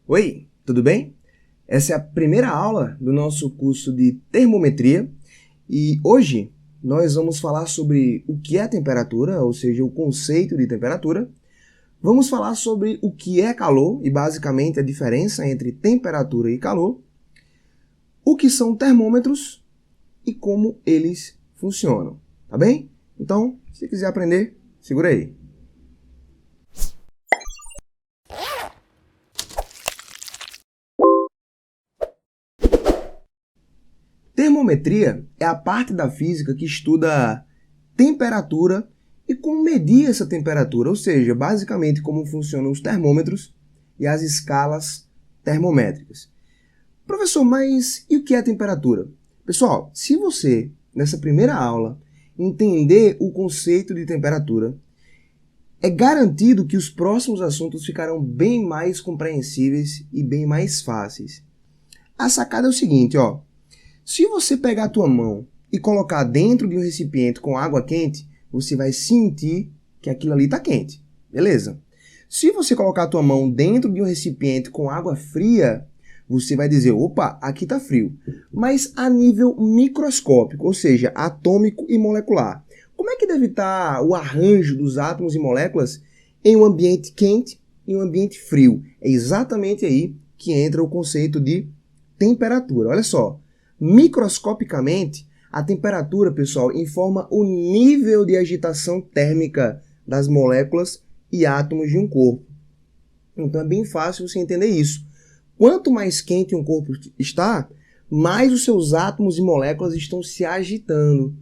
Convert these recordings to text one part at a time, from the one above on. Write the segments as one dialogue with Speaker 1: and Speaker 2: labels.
Speaker 1: Oi, tudo bem? Essa é a primeira aula do nosso curso de termometria e hoje nós vamos falar sobre o que é temperatura, ou seja, o conceito de temperatura. Vamos falar sobre o que é calor e basicamente a diferença entre temperatura e calor, o que são termômetros e como eles funcionam, tá bem? Então, se quiser aprender, segura aí. Termometria é a parte da física que estuda temperatura e como medir essa temperatura, ou seja, basicamente como funcionam os termômetros e as escalas termométricas. Professor, mas e o que é temperatura? Pessoal, se você, nessa primeira aula, entender o conceito de temperatura, é garantido que os próximos assuntos ficarão bem mais compreensíveis e bem mais fáceis. A sacada é o seguinte, ó. Se você pegar a tua mão e colocar dentro de um recipiente com água quente, você vai sentir que aquilo ali está quente, beleza? Se você colocar a tua mão dentro de um recipiente com água fria, você vai dizer, opa, aqui está frio. Mas a nível microscópico, ou seja, atômico e molecular. Como é que deve estar o arranjo dos átomos e moléculas em um ambiente quente e um ambiente frio? É exatamente aí que entra o conceito de temperatura. Olha só. Microscopicamente, a temperatura, pessoal, informa o nível de agitação térmica das moléculas e átomos de um corpo. Então é bem fácil você entender isso. Quanto mais quente um corpo está, mais os seus átomos e moléculas estão se agitando.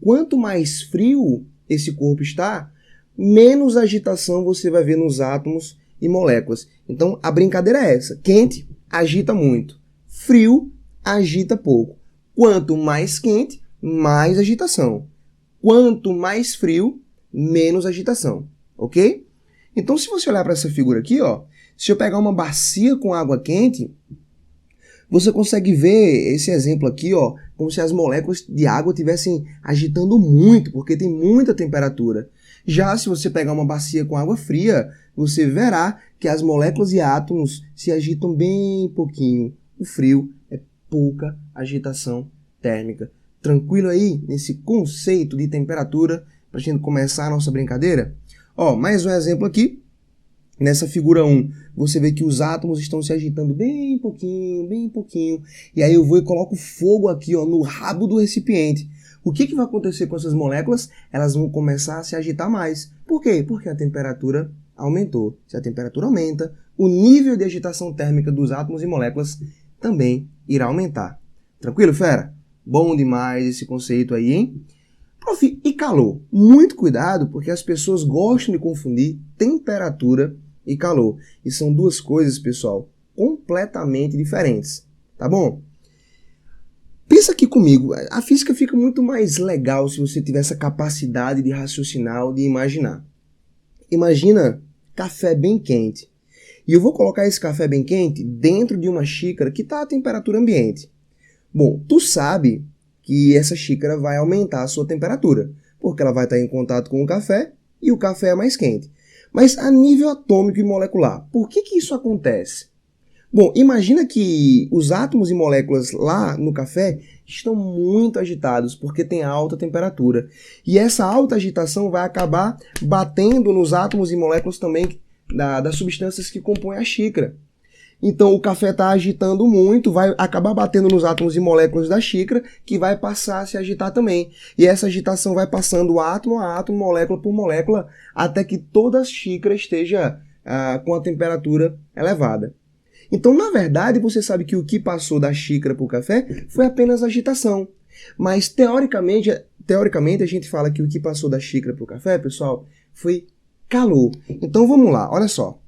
Speaker 1: Quanto mais frio esse corpo está, menos agitação você vai ver nos átomos e moléculas. Então a brincadeira é essa. Quente, agita muito. Frio, agita pouco. Quanto mais quente, mais agitação. Quanto mais frio, menos agitação. Ok? Então, se você olhar para essa figura aqui, ó, se eu pegar uma bacia com água quente, você consegue ver esse exemplo aqui, ó, como se as moléculas de água estivessem agitando muito, porque tem muita temperatura. Já se você pegar uma bacia com água fria, você verá que as moléculas e átomos se agitam bem pouquinho. O frio é pouca agitação térmica. Tranquilo aí nesse conceito de temperatura para a gente começar a nossa brincadeira? Ó, mais um exemplo aqui. Nessa figura 1, você vê que os átomos estão se agitando bem pouquinho, bem pouquinho. E aí eu vou e coloco fogo aqui, ó, no rabo do recipiente. O que vai acontecer com essas moléculas? Elas vão começar a se agitar mais. Por quê? Porque a temperatura aumentou. Se a temperatura aumenta, o nível de agitação térmica dos átomos e moléculas também irá aumentar. Tranquilo, fera? Bom demais esse conceito aí, hein? Prof, e calor? Muito cuidado, porque as pessoas gostam de confundir temperatura e calor. E são duas coisas, pessoal, completamente diferentes. Tá bom? Pensa aqui comigo. A física fica muito mais legal se você tiver essa capacidade de raciocinar, de imaginar. Imagina café bem quente. E eu vou colocar esse café bem quente dentro de uma xícara que está à temperatura ambiente. Bom, tu sabe que essa xícara vai aumentar a sua temperatura, porque ela vai estar em contato com o café e o café é mais quente. Mas a nível atômico e molecular, por que isso acontece? Bom, imagina que os átomos e moléculas lá no café estão muito agitados, porque tem alta temperatura. E essa alta agitação vai acabar batendo nos átomos e moléculas também das substâncias que compõem a xícara. Então o café está agitando muito, vai acabar batendo nos átomos e moléculas da xícara, que vai passar a se agitar também. E essa agitação vai passando átomo a átomo, molécula por molécula, até que toda a xícara esteja com a temperatura elevada. Então, na verdade, você sabe que o que passou da xícara para o café foi apenas agitação. Mas, teoricamente, a gente fala que o que passou da xícara para o café, pessoal, foi calor. Então, vamos lá, olha só.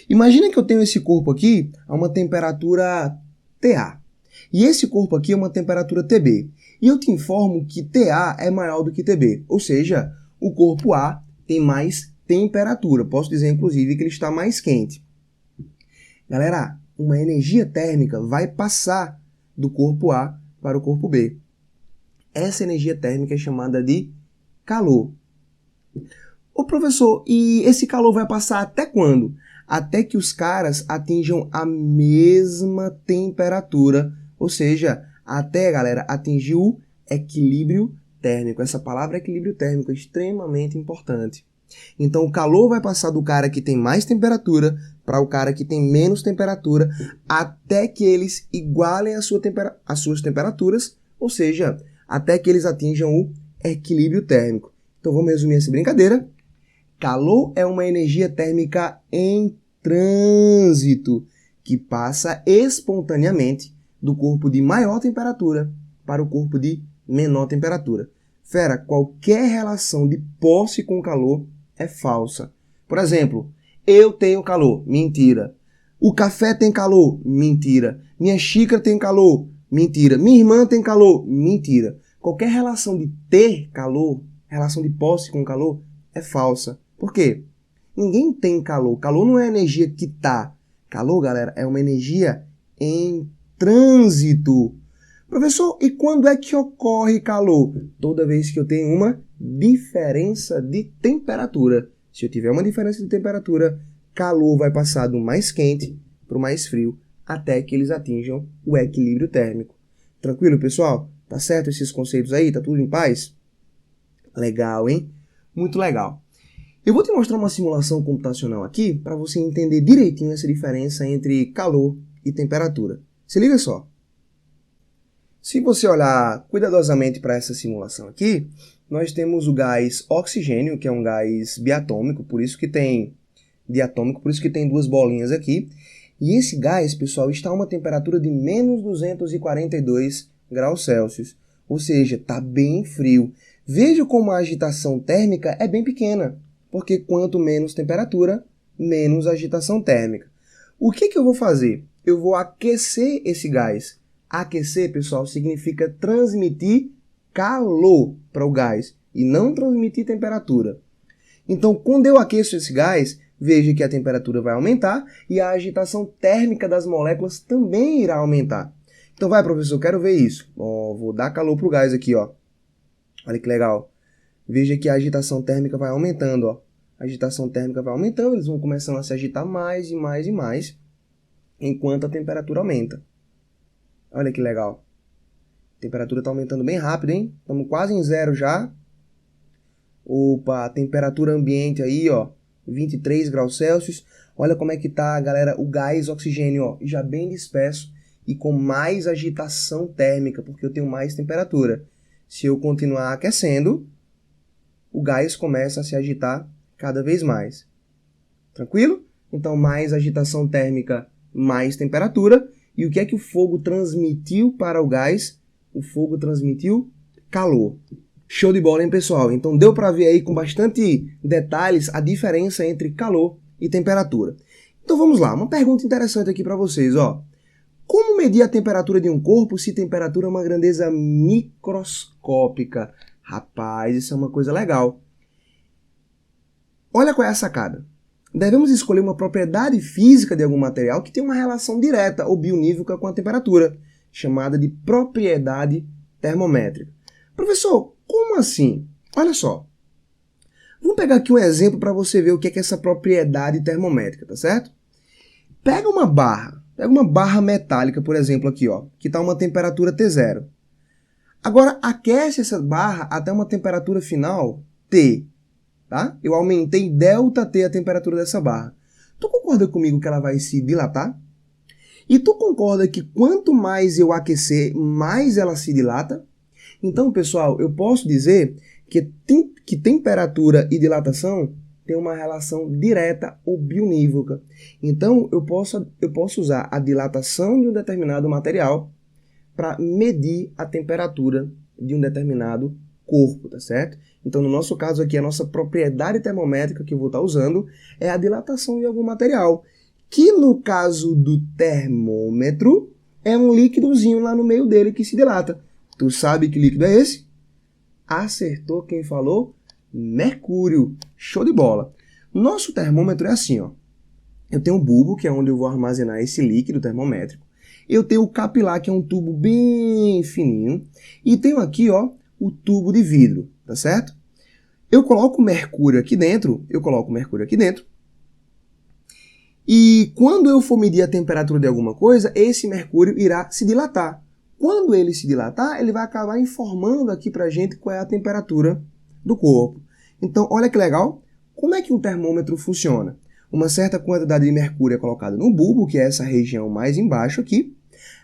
Speaker 1: Imagina que eu tenho esse corpo aqui a uma temperatura TA. E esse corpo aqui é uma temperatura TB. E eu te informo que TA é maior do que TB. Ou seja, o corpo A tem mais temperatura. Posso dizer, inclusive, que ele está mais quente. Galera, uma energia térmica vai passar do corpo A para o corpo B. Essa energia térmica é chamada de calor. Ô professor, e esse calor vai passar até quando? até que os caras atinjam a mesma temperatura, ou seja, até, galera, atingir o equilíbrio térmico. Essa palavra equilíbrio térmico é extremamente importante. Então, o calor vai passar do cara que tem mais temperatura para o cara que tem menos temperatura, até que eles igualem as suas temperaturas, ou seja, até que eles atinjam o equilíbrio térmico. Então, vamos resumir essa brincadeira. Calor é uma energia térmica em trânsito, que passa espontaneamente do corpo de maior temperatura para o corpo de menor temperatura. Fera, qualquer relação de posse com calor é falsa. Por exemplo, eu tenho calor, mentira. O café tem calor, mentira. Minha xícara tem calor, mentira. Minha irmã tem calor, mentira. Qualquer relação de ter calor, relação de posse com calor, é falsa. Por quê? Ninguém tem calor. Calor não é energia que tá. Calor, galera, é uma energia em trânsito. Professor, e quando é que ocorre calor? Toda vez que eu tenho uma diferença de temperatura. Se eu tiver uma diferença de temperatura, calor vai passar do mais quente para o mais frio, até que eles atinjam o equilíbrio térmico. Tranquilo, pessoal? Tá certo esses conceitos aí? Tá tudo em paz? Legal, hein? Muito legal. Eu vou te mostrar uma simulação computacional aqui para você entender direitinho essa diferença entre calor e temperatura. Se liga só. Se você olhar cuidadosamente para essa simulação aqui, nós temos o gás oxigênio, que é um gás biatômico, por isso que tem diatômico, por isso que tem duas bolinhas aqui. E esse gás, pessoal, está a uma temperatura de menos 242 graus Celsius, ou seja, está bem frio. Veja como a agitação térmica é bem pequena, porque quanto menos temperatura, menos agitação térmica. O que eu vou fazer? Eu vou aquecer esse gás. Aquecer, pessoal, significa transmitir calor para o gás e não transmitir temperatura. Então, quando eu aqueço esse gás, veja que a temperatura vai aumentar e a agitação térmica das moléculas também irá aumentar. Então vai, professor, quero ver isso. Vou dar calor para o gás aqui, ó. Olha que legal. Veja que a agitação térmica vai aumentando, ó. A agitação térmica vai aumentando, eles vão começando a se agitar mais e mais e mais, enquanto a temperatura aumenta. Olha que legal. A temperatura está aumentando bem rápido, hein? Estamos quase em zero já. Opa, a temperatura ambiente aí, ó, 23 graus Celsius. Olha como é que tá, galera, o gás oxigênio, ó, já bem disperso e com mais agitação térmica, porque eu tenho mais temperatura. Se eu continuar aquecendo, o gás começa a se agitar cada vez mais. Tranquilo? Então, mais agitação térmica, mais temperatura. E o que é que o fogo transmitiu para o gás? O fogo transmitiu calor. Show de bola, hein, pessoal? Então, deu para ver aí com bastante detalhes a diferença entre calor e temperatura. Então, vamos lá. Uma pergunta interessante aqui para vocês, ó. Como medir a temperatura de um corpo se temperatura é uma grandeza microscópica? Rapaz, isso é uma coisa legal. Olha qual é a sacada. Devemos escolher uma propriedade física de algum material que tem uma relação direta ou bionívoca com a temperatura, chamada de propriedade termométrica. Professor, como assim? Olha só. Vamos pegar aqui um exemplo para você ver o que é essa propriedade termométrica, tá certo? Pega uma barra metálica, por exemplo, aqui, ó, que está a uma temperatura T0. Agora, aquece essa barra até uma temperatura final T. Tá? Eu aumentei ΔT a temperatura dessa barra. Tu concorda comigo que ela vai se dilatar? E tu concorda que quanto mais eu aquecer, mais ela se dilata? Então, pessoal, eu posso dizer que temperatura e dilatação têm uma relação direta ou bionívoca. Então, eu posso usar a dilatação de um determinado material para medir a temperatura de um determinado corpo, tá certo? Então, no nosso caso aqui, a nossa propriedade termométrica que eu vou estar usando é a dilatação de algum material, que no caso do termômetro é um líquidozinho lá no meio dele que se dilata. Tu sabe que líquido é esse? Acertou quem falou? Mercúrio. Show de bola. Nosso termômetro é assim, ó. Eu tenho um bulbo, que é onde eu vou armazenar esse líquido termométrico. Eu tenho o capilar, que é um tubo bem fininho. E tenho aqui, ó, o tubo de vidro, tá certo? Eu coloco mercúrio aqui dentro, E quando eu for medir a temperatura de alguma coisa, esse mercúrio irá se dilatar. Quando ele se dilatar, ele vai acabar informando aqui pra gente qual é a temperatura do corpo. Então, olha que legal. Como é que um termômetro funciona? Uma certa quantidade de mercúrio é colocada no bulbo, que é essa região mais embaixo aqui.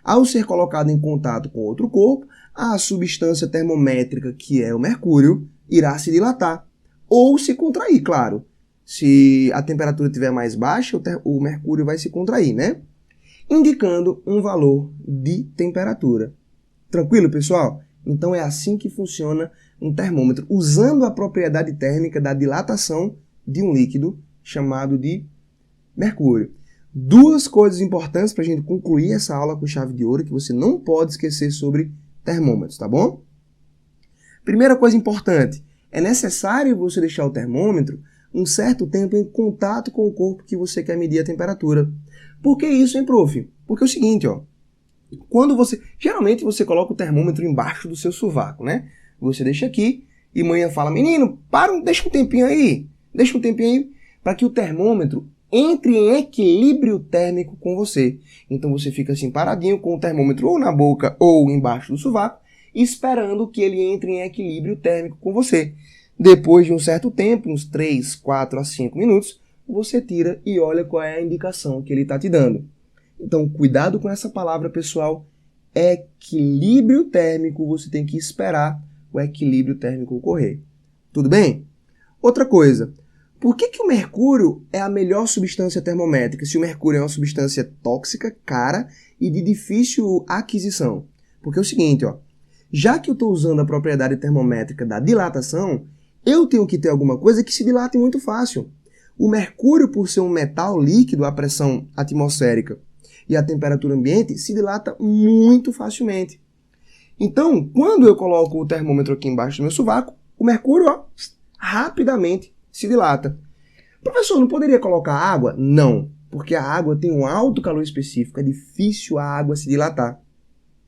Speaker 1: Ao ser colocado em contato com outro corpo, a substância termométrica, que é o mercúrio, irá se dilatar. Ou se contrair, claro. Se a temperatura estiver mais baixa, o mercúrio vai se contrair, né? Indicando um valor de temperatura. Tranquilo, pessoal? Então é assim que funciona um termômetro, usando a propriedade térmica da dilatação de um líquido chamado de mercúrio. Duas coisas importantes para a gente concluir essa aula com chave de ouro que você não pode esquecer sobre termômetros, tá bom? Primeira coisa importante, é necessário você deixar o termômetro um certo tempo em contato com o corpo que você quer medir a temperatura. Por que isso, hein, prof? Porque é o seguinte, ó. Geralmente você coloca o termômetro embaixo do seu sovaco, né? Você deixa aqui e manhã fala, menino, deixa um tempinho aí para que o termômetro entre em equilíbrio térmico com você. Então você fica assim paradinho com o termômetro ou na boca ou embaixo do sovaco, esperando que ele entre em equilíbrio térmico com você. Depois de um certo tempo, uns 3, 4 a 5 minutos, você tira e olha qual é a indicação que ele está te dando. Então, cuidado com essa palavra, pessoal. Equilíbrio térmico, você tem que esperar o equilíbrio térmico ocorrer. Tudo bem? Outra coisa, por que o mercúrio é a melhor substância termométrica se o mercúrio é uma substância tóxica, cara e de difícil aquisição? Porque é o seguinte, ó, já que eu estou usando a propriedade termométrica da dilatação, eu tenho que ter alguma coisa que se dilate muito fácil. O mercúrio, por ser um metal líquido à pressão atmosférica e à temperatura ambiente, se dilata muito facilmente. Então, quando eu coloco o termômetro aqui embaixo do meu sovaco, o mercúrio, ó, rapidamente se dilata. Professor, não poderia colocar água? Não, porque a água tem um alto calor específico, é difícil a água se dilatar.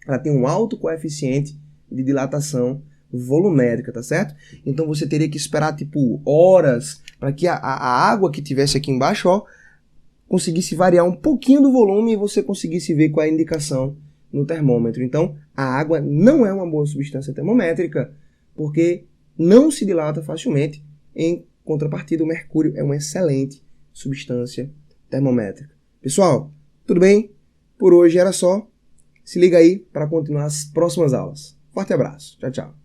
Speaker 1: Ela tem um alto coeficiente de dilatação volumérica, tá certo? Então você teria que esperar tipo horas para que a água que tivesse aqui embaixo, ó, conseguisse variar um pouquinho do volume e você conseguisse ver qual é a indicação no termômetro. Então, a água não é uma boa substância termométrica porque não se dilata facilmente. Em contrapartida, o mercúrio é uma excelente substância termométrica. Pessoal, tudo bem? Por hoje era só. Se liga aí para continuar as próximas aulas. Forte abraço. Tchau, tchau.